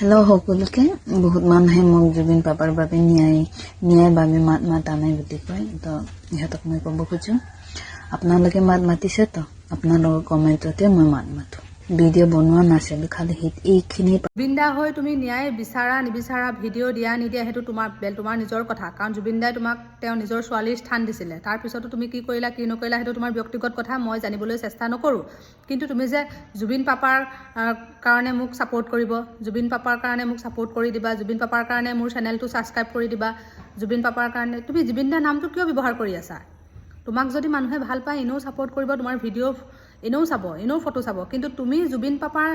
hello' সকলোকে বহুত মানুহে মোক জুবিন পাপাৰ বাবে ন্যায় বাবে মাত মাতা নাই বুলি কয় তো ইহঁতক মই ক'ব খোজো আপোনালোকে মাত মাতিছে তো আপোনালোকৰ কমেণ্টতে মই মাত মাতো ভিডিঅ' বনোৱা নাছিলোঁ খালি এইখিনি জুবিনদা হৈ তুমি ন্যায় বিচাৰা নিবিচাৰা ভিডিঅ' দিয়া নিদিয়া সেইটো তোমাৰ নিজৰ কথা কাৰণ জুবিনদাই তোমাক তেওঁ নিজৰ ছোৱালীৰ স্থান দিছিলে তাৰপিছতো তুমি কি কৰিলা কি নকৰিলা সেইটো তোমাৰ ব্যক্তিগত কথা মই জানিবলৈ চেষ্টা নকৰোঁ কিন্তু তুমি যে জুবিন পাপাৰ কাৰণে মোক ছাপোৰ্ট কৰিব জুবিন পাপাৰ কাৰণে মোক ছাপোৰ্ট কৰি দিবা জুবিন পাপাৰ কাৰণে মোৰ চেনেলটো ছাবস্ক্ৰাইব কৰি দিবা জুবিন পাপাৰ কাৰণে তুমি জুবিনদাৰ নামটো কিয় ব্যৱহাৰ কৰি আছা তোমাক যদি মানুহে ভাল পায় এনেও ছাপোৰ্ট কৰিব তোমাৰ ভিডিঅ' এনেও চাব এনেও ফটো চাব কিন্তু তুমি জুবিন পাপাৰ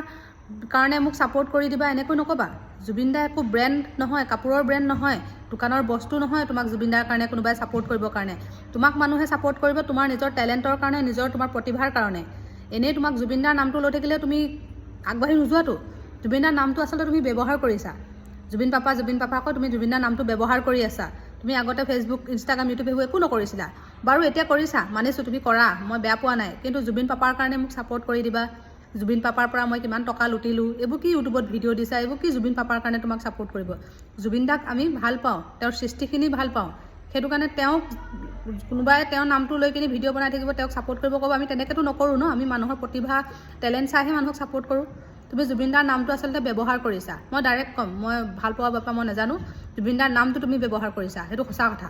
কাৰণে মোক ছাপোৰ্ট কৰি দিবা এনেকৈ নক'বা জুবিনদা একো ব্ৰেণ্ড নহয় কাপোৰৰ ব্ৰেণ্ড নহয় দোকানৰ বস্তু নহয় তোমাক জুবিনদাৰ কাৰণে কোনোবাই ছাপোৰ্ট কৰিবৰ কাৰণে তোমাক মানুহে ছাপোৰ্ট কৰিব তোমাৰ নিজৰ টেলেণ্টৰ কাৰণে নিজৰ তোমাৰ প্ৰতিভাৰ কাৰণে এনেই তোমাক জুবিনদাৰ নামটো লৈ থাকিলে তুমি আগবাঢ়ি নোযোৱাতো জুবিনদাৰ নামটো আচলতে তুমি ব্যৱহাৰ কৰিছা জুবিন পাপাকৈ তুমি জুবিনদাৰ নামটো ব্যৱহাৰ কৰি আছা তুমি আগতে ফেচবুক ইনষ্টাগ্ৰাম ইউটিউব এইবোৰ একো নকৰিছিলা বাৰু এতিয়া কৰিছা মানিছোঁ তুমি কৰা মই বেয়া পোৱা নাই কিন্তু জুবিন পাপাৰ কাৰণে মোক ছাপোৰ্ট কৰি দিবা জুবিন পাপাৰ পৰা মই কিমান টকা লুটিলোঁ এইবোৰ কি ইউটিউবত ভিডিঅ' দিছা এইবোৰ কি জুবিন পাপাৰ কাৰণে তোমাক ছাপোৰ্ট কৰিব জুবিনদাক আমি ভাল পাওঁ তেওঁৰ সৃষ্টিখিনি ভাল পাওঁ সেইটো কাৰণে তেওঁক কোনোবাই তেওঁৰ নামটো লৈ কিনি ভিডিঅ' বনাই থাকিব তেওঁক ছাপোৰ্ট কৰিব ক'ব আমি তেনেকৈতো নকৰোঁ ন আমি মানুহৰ প্ৰতিভা টেলেণ্ট চাইহে মানুহক ছাপোৰ্ট কৰোঁ তুমি জুবিনদাৰ নামটো আচলতে ব্যৱহাৰ কৰিছা মই ডাইৰেক্ট ক'ম মই ভাল পোৱা বাপা মই নাজানো জুবিনদাৰ নামটো তুমি ব্যৱহাৰ কৰিছা সেইটো সঁচা কথা